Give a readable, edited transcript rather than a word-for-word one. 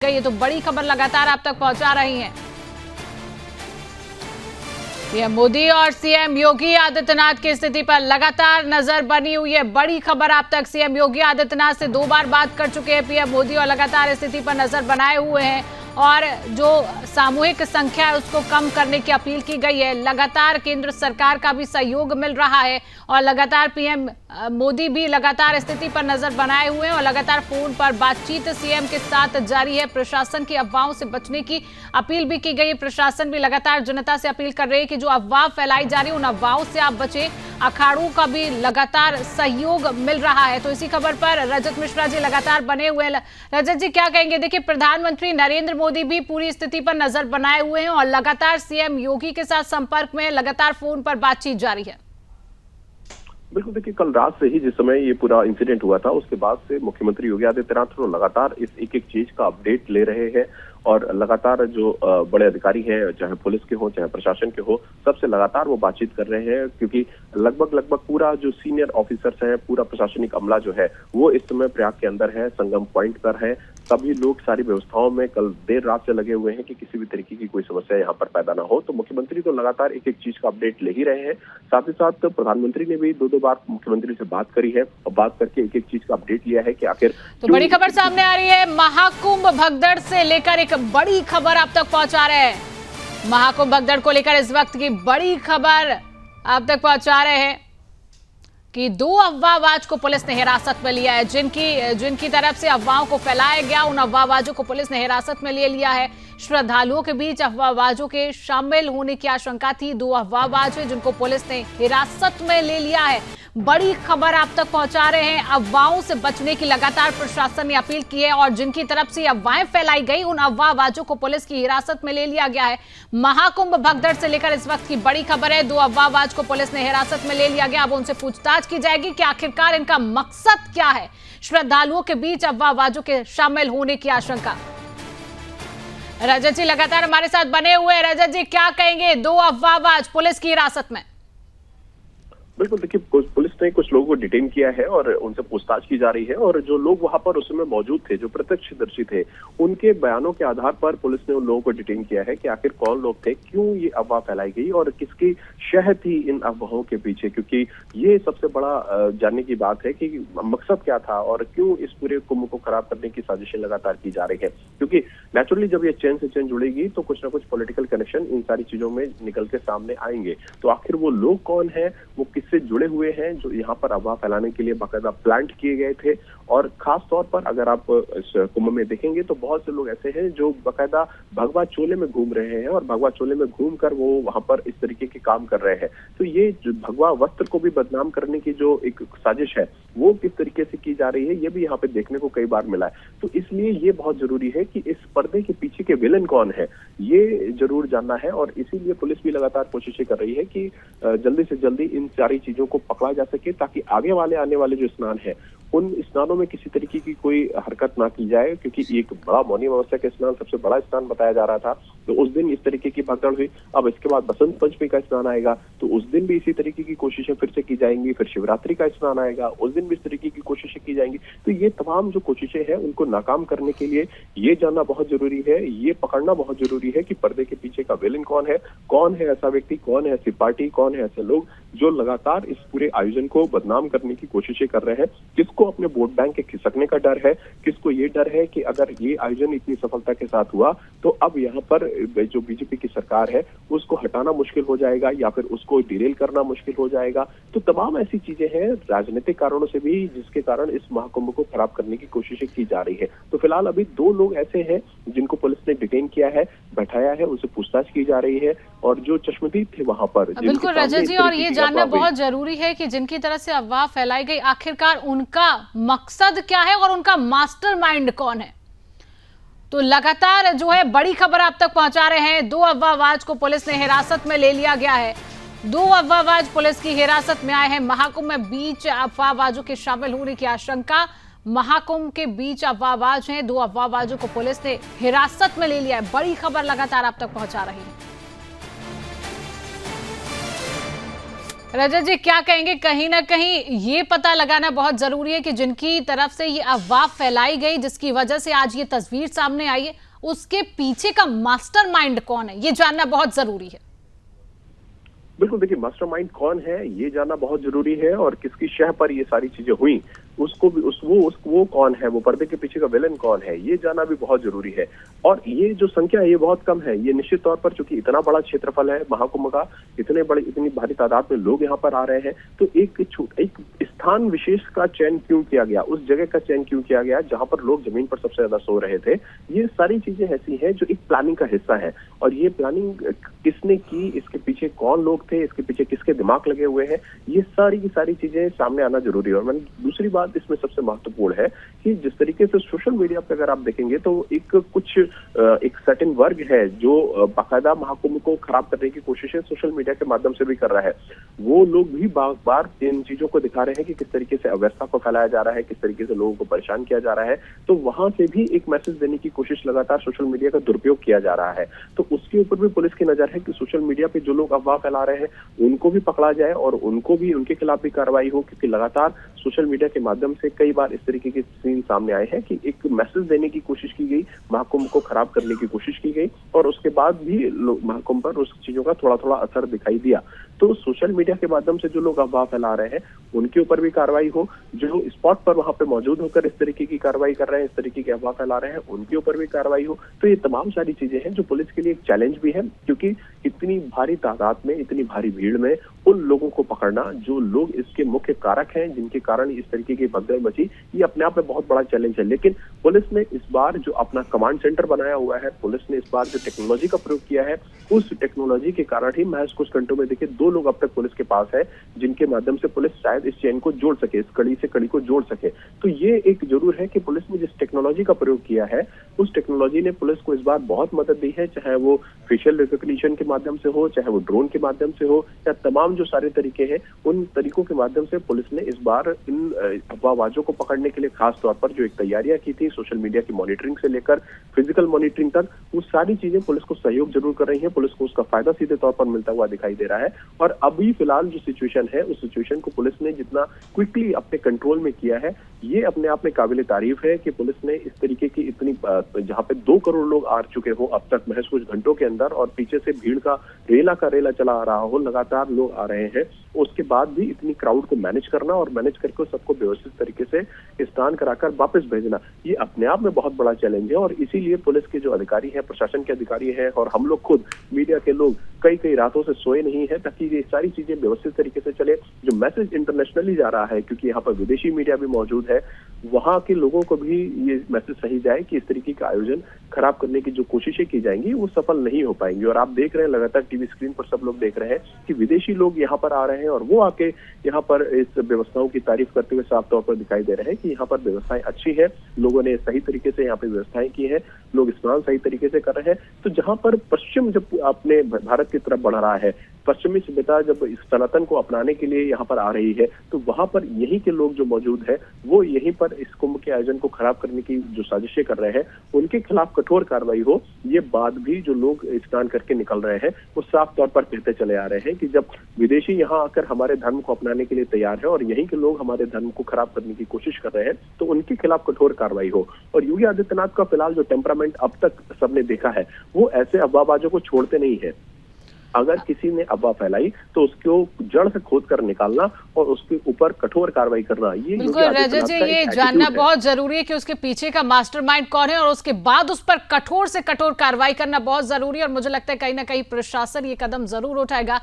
ये तो बड़ी खबर लगातार आप तक पहुंचा रही हैं। पीएम मोदी और सीएम योगी आदित्यनाथ की स्थिति पर लगातार नजर बनी हुई है। बड़ी खबर आप तक, सीएम योगी आदित्यनाथ से 2 बार बात कर चुके हैं पीएम मोदी और लगातार स्थिति पर नजर बनाए हुए हैं और जो सामूहिक संख्या है उसको कम करने की अपील की गई है। लगातार केंद्र सरकार का भी सहयोग मिल रहा है और लगातार पीएम मोदी भी लगातार स्थिति पर नजर बनाए हुए हैं और लगातार फोन पर बातचीत सीएम के साथ जारी है। प्रशासन की अफवाहों से बचने की अपील भी की गई है। प्रशासन भी लगातार जनता से अपील कर रही है कि जो अफवाह फैलाई जा रही है उन अफवाहों से आप बचें। अखाड़ों का भी लगातार सहयोग मिल रहा है। तो इसी खबर पर रजत मिश्रा जी लगातार बने हुए हैं। रजत जी, क्या कहेंगे? देखिए, प्रधानमंत्री नरेंद्र मोदी भी पूरी स्थिति पर नजर बनाए हुए हैं और लगातार सीएम योगी के साथ संपर्क में, लगातार फोन पर बातचीत जारी है। बिल्कुल, देखिए, कल रात से ही जिस समय ये पूरा इंसिडेंट हुआ था उसके बाद से मुख्यमंत्री योगी आदित्यनाथ लगातार इस एक चीज का अपडेट ले रहे हैं और लगातार जो बड़े अधिकारी हैं, चाहे पुलिस के हो चाहे प्रशासन के हो, सबसे लगातार वो बातचीत कर रहे हैं क्योंकि लगभग पूरा जो सीनियर ऑफिसर्स है, पूरा प्रशासनिक अमला जो है वो इस समय प्रयाग के अंदर है, संगम पॉइंट पर है। सभी लोग सारी व्यवस्थाओं में कल देर रात से लगे हुए हैं कि किसी भी तरीके की कोई समस्या यहाँ पर पैदा ना हो। तो मुख्यमंत्री तो लगातार एक चीज का अपडेट ले ही रहे हैं। साथ ही साथ प्रधानमंत्री ने भी 2 बार मुख्यमंत्री से बात करी है और बात करके एक चीज का अपडेट लिया है कि आखिर तो बड़ी खबर सामने आ रही है। महाकुंभ भगदड़ से लेकर एक बड़ी खबर आप तक पहुंचा रहे हैं। महाकुंभ भगदड़ को लेकर इस वक्त की बड़ी खबर आप तक पहुंचा रहे हैं कि 2 अफवाहबाज को पुलिस ने हिरासत में लिया है। जिनकी तरफ से अफवाहों को फैलाया गया उन अफवाहबाजों को पुलिस ने हिरासत में ले लिया है। श्रद्धालुओं के बीच अफवाहबाजों के शामिल होने की आशंका थी। 2 अफवाहबाज हैं जिनको पुलिस ने हिरासत में ले लिया है। बड़ी खबर आप तक पहुंचा रहे हैं। अफवाहों से बचने की लगातार प्रशासन ने अपील की है और जिनकी तरफ से अफवाहें फैलाई गई उन अफवाहबाजों को पुलिस की हिरासत में ले लिया गया है। महाकुंभ भगदड़ से लेकर इस वक्त की बड़ी खबर है। 2 अफवाहबाज को पुलिस ने हिरासत में ले लिया गया। अब उनसे पूछताछ की जाएगी कि आखिरकार इनका मकसद क्या है। श्रद्धालुओं के बीच अफवाहबाजों के शामिल होने की आशंका। रजत जी लगातार हमारे साथ बने हुए हैं। रजत जी, क्या कहेंगे? 2 अफवाहबाज पुलिस की हिरासत में। बिल्कुल, देखिए, पुलिस ने कुछ लोगों को डिटेन किया है और उनसे पूछताछ की जा रही है और जो लोग वहां पर उस समय मौजूद थे, जो प्रत्यक्षदर्शी थे, उनके बयानों के आधार पर पुलिस ने उन लोगों को डिटेन किया है कि आखिर कौन लोग थे, क्यों ये अफवाह फैलाई गई और किसकी शह थी इन अफवाहों के पीछे। क्योंकि ये सबसे बड़ा जानने की बात है कि मकसद क्या था और क्यों इस पूरे कुंभ को खराब करने की साजिशें लगातार की जा रही है। क्योंकि नेचुरली जब ये चेन से चेन जुड़ेगी तो कुछ ना कुछ पॉलिटिकल कनेक्शन इन सारी चीजों में निकल के सामने आएंगे। तो आखिर वो लोग कौन है, वो से जुड़े हुए हैं जो यहाँ पर अफवाह फैलाने के लिए बाकायदा प्लांट किए गए थे। और खास तौर पर अगर आप इस कुंभ में देखेंगे तो बहुत से लोग ऐसे हैं जो बाकायदा भगवा चोले में घूम रहे हैं और भगवा चोले में घूमकर वो वहां पर इस तरीके के काम कर रहे हैं। तो ये जो भगवा वस्त्र को भी बदनाम करने की जो एक साजिश है वो किस तरीके से की जा रही है, ये भी यहाँ पे देखने को कई बार मिला है। तो इसलिए ये बहुत जरूरी है कि इस पर्दे के पीछे के विलन कौन है ये जरूर जानना है और इसीलिए पुलिस भी लगातार कोशिशें कर रही है कि जल्दी से जल्दी इन सारी चीजों को पकड़ा जा सके ताकि आगे आने वाले जो स्नान है उन स्नानों में किसी तरीके की कोई हरकत ना की जाए। क्योंकि एक बड़ा मौनी अमावस्या का स्नान सबसे बड़ा स्नान बताया जा रहा था, तो उस दिन इस तरीके की भगदड़ हुई। अब इसके बाद बसंत पंचमी का स्नान आएगा तो उस दिन भी इसी तरीके की कोशिशें फिर से की जाएंगी। फिर शिवरात्रि का स्नान आएगा, उस दिन भी इस तरीके की कोशिशें की जाएंगी। तो ये तमाम जो कोशिशें हैं उनको नाकाम करने के लिए ये जानना बहुत जरूरी है, ये पकड़ना बहुत जरूरी है कि पर्दे के पीछे का विलेन कौन है ऐसा व्यक्ति, कौन है ऐसी पार्टी, कौन है ऐसे लोग जो लगातार इस पूरे आयोजन को बदनाम करने की कोशिशें कर रहे हैं। किसको अपने वोट बैंक के खिसकने का डर है, किसको ये डर है कि अगर ये आयोजन इतनी सफलता के साथ हुआ तो अब यहाँ पर जो बीजेपी की सरकार है उसको हटाना मुश्किल हो जाएगा या फिर उसको डिरेल करना मुश्किल हो जाएगा। तो तमाम ऐसी चीजें हैं राजनीतिक कारणों से भी जिसके कारण इस महाकुंभ को खराब करने की कोशिशें की जा रही है। तो फिलहाल अभी 2 लोग ऐसे हैं जिनको पुलिस ने डिटेन किया है, बैठाया है, उनसे पूछताछ की जा रही है और जो चश्मदीद थे वहां पर। बिल्कुल रजत जी, और ये जानना बहुत जरूरी है कि जिनकी तरफ से अफवाह फैलाई गई आखिरकार उनका मकसद क्या है और उनका मास्टरमाइंड कौन है। तो लगातार जो है बड़ी खबर आप तक पहुंचा रहे हैं। 2 अफवाहबाज को पुलिस ने हिरासत में ले लिया गया है। 2 अफवाहबाज पुलिस की हिरासत में आए हैं। महाकुंभ में बीच अफवाहबाजों के शामिल होने की आशंका। महाकुंभ के बीच अफवाहबाज हैं। 2 अफवाहबाजों को पुलिस ने हिरासत में ले लिया है। बड़ी खबर लगातार आप तक पहुंचा रही है। रजत जी, क्या कहेंगे? कहीं ना कहीं ये पता लगाना बहुत जरूरी है कि जिनकी तरफ से ये अफवाह फैलाई गई, जिसकी वजह से आज ये तस्वीर सामने आई है, उसके पीछे का मास्टरमाइंड कौन है, ये जानना बहुत जरूरी है। बिल्कुल, देखिए मास्टरमाइंड कौन है ये जानना बहुत जरूरी है, और किसकी शह पर ये सारी चीजें हुई उसको भी वो कौन है, वो पर्दे के पीछे का विलन कौन है, ये जानना भी बहुत जरूरी है। और ये जो संख्या है ये बहुत कम है। ये निश्चित तौर पर, चूंकि इतना बड़ा क्षेत्रफल है महाकुंभ का, इतनी भारी तादाद में लोग यहाँ पर आ रहे हैं, तो एक स्थान विशेष का चयन क्यों किया गया, उस जगह का चयन क्यों किया गया जहां पर लोग जमीन पर सबसे ज्यादा सो रहे थे। ये सारी चीजें ऐसी हैं जो एक प्लानिंग का हिस्सा है, और ये प्लानिंग किसने की, इसके पीछे कौन लोग थे, इसके पीछे किसके दिमाग लगे हुए हैं, ये सारी की सारी चीजें सामने आना जरूरी है। और दूसरी बात इसमें सबसे महत्वपूर्ण है कि जिस तरीके से सोशल मीडिया पर अगर आप देखेंगे तो एक सर्टेन वर्ग है जो बाकायदा महाकुंभ को खराब करने की कोशिशें सोशल मीडिया के माध्यम से भी कर रहा है। वो लोग भी बार बार इन चीजों को दिखा रहे हैं कि किस तरीके से अव्यवस्था को फैलाया जा रहा है, किस तरीके से लोगों को परेशान किया जा रहा है। तो वहां से भी एक मैसेज देने की कोशिश लगातार सोशल मीडिया का दुरुपयोग किया जा रहा है। तो उसके ऊपर भी पुलिस की नजर है कि सोशल मीडिया पे जो लोग अफवाह फैला रहे हैं उनको भी पकड़ा जाए और उनके खिलाफ भी कार्रवाई हो, क्योंकि लगातार सोशल मीडिया के माध्यम से कई बार इस तरीके के सीन सामने आए हैं कि एक मैसेज देने की कोशिश की गई, महाकुंभ को खराब करने की कोशिश की गई, और उसके बाद भी महाकुंभ पर उस चीजों का थोड़ा थोड़ा असर दिखाई दिया। तो सोशल मीडिया के माध्यम से जो लोग अफवाह फैला रहे हैं उनके ऊपर भी कार्रवाई हो, जो स्पॉट पर वहां पे मौजूद होकर इस तरीके की कार्रवाई कर रहे हैं, इस तरीके की अफवाह फैला रहे हैं, उनके ऊपर भी कार्रवाई हो। तो ये तमाम सारी चीजें हैं जो पुलिस के लिए एक चैलेंज भी है, क्योंकि इतनी भारी तादाद में, इतनी भारी भीड़ में उन लोगों को पकड़ना जो लोग इसके मुख्य कारक हैं, जिनके कारण इस तरीके की भगदड़ मची, ये अपने आप में बहुत बड़ा चैलेंज है। लेकिन पुलिस ने इस बार जो अपना कमांड सेंटर बनाया हुआ है, पुलिस ने इस बार जो टेक्नोलॉजी का प्रयोग किया है, उस टेक्नोलॉजी के कारण ही महज कुछ घंटों में देखिए 2 लोग अब तक पुलिस के पास है, जिनके माध्यम से पुलिस शायद इस चेन को जोड़ सके, इस कड़ी से कड़ी को जोड़ सके। तो ये एक जरूर है कि पुलिस ने जिस टेक्नोलॉजी का प्रयोग किया है, उस टेक्नोलॉजी ने पुलिस को इस बार बहुत मदद दी है, चाहे वो फेशियल रिकॉग्निशन के माध्यम से हो, चाहे वो ड्रोन के माध्यम से हो, या तमाम जो सारे तरीके हैं, उन तरीकों के माध्यम से पुलिस ने इस बार इन अफवाहबाजों को पकड़ने के लिए खास तौर पर जो एक तैयारियां की थी, सोशल मीडिया की मॉनिटरिंग से लेकर फिजिकल मॉनिटरिंग तक, वो सारी चीजें पुलिस को सहयोग जरूर कर रही है। पुलिस को उसका फायदा सीधे तौर पर मिलता हुआ दिखाई दे रहा है। और अभी फिलहाल जो सिचुएशन है, उस सिचुएशन को पुलिस ने जितना क्विकली अपने कंट्रोल में किया है, ये अपने आप में काबिले तारीफ है कि पुलिस ने इस तरीके की इतनी, जहां पे 2 करोड़ लोग आ चुके हो अब तक महज कुछ घंटों के अंदर, और पीछे से भीड़ का रेला चला आ रहा हो, लगातार लोग आ रहे हैं, उसके बाद भी इतनी क्राउड को मैनेज करना और मैनेज करके सबको व्यवस्थित तरीके से स्नान कराकर वापस भेजना, ये अपने आप में बहुत बड़ा चैलेंज है। और इसीलिए पुलिस के जो अधिकारी हैं, प्रशासन के अधिकारी हैं, और हम लोग खुद मीडिया के लोग कई रातों से सोए नहीं है, ताकि ये सारी चीजें व्यवस्थित तरीके से चले। जो मैसेज इंटरनेशनली जा रहा है, क्योंकि यहाँ पर विदेशी मीडिया भी मौजूद है, वहां के लोगों को भी ये मैसेज सही जाए कि इस तरीके का आयोजन खराब करने की जो कोशिशें की जाएंगी वो सफल नहीं हो पाएंगी। और आप देख रहे हैं लगातार टीवी स्क्रीन पर सब लोग देख रहे हैं कि विदेशी लोग यहाँ पर आ रहे हैं, और वो आके यहाँ पर इस व्यवस्थाओं की तारीफ करते हुए साफ तौर पर दिखाई दे रहे हैं कि यहाँ पर व्यवस्थाएं अच्छी है, लोगों ने सही तरीके से यहाँ पे व्यवस्थाएं की है, लोग स्नान सही तरीके से कर रहे हैं। तो जहां पर पश्चिम जब अपने भारत की तरफ बढ़ रहा है, पश्चिमी सभ्यता जब इस सनातन को अपनाने के लिए यहाँ पर आ रही है, तो वहां पर यहीं के लोग जो मौजूद है, वो यहीं पर इस कुंभ के आयोजन को खराब करने की जो साजिशें कर रहे हैं, उनके खिलाफ कठोर कार्रवाई हो। ये बात भी जो लोग स्नान करके निकल रहे हैं वो साफ तौर पर कहते चले आ रहे हैं कि जब विदेशी यहाँ आकर हमारे धर्म को अपनाने के लिए तैयार है और यहीं के लोग हमारे धर्म को खराब करने की कोशिश कर रहे हैं, तो उनके खिलाफ कठोर कार्रवाई हो। और योगी आदित्यनाथ का फिलहाल जो टेम्परामेंट अब तक सबने देखा है, वो ऐसे अफवाहबाजों को छोड़ते नहीं है। अगर किसी ने अफवाह फैलाई तो उसको जड़ से खोद कर निकालना और उसके ऊपर कठोर कार्रवाई करना, ये बिल्कुल रजत जी, ये जानना बहुत जरूरी है कि उसके पीछे का मास्टरमाइंड कौन है, और उसके बाद उस पर कठोर से कठोर कार्रवाई करना बहुत जरूरी है। और मुझे लगता है कहीं ना कहीं प्रशासन ये कदम जरूर उठाएगा।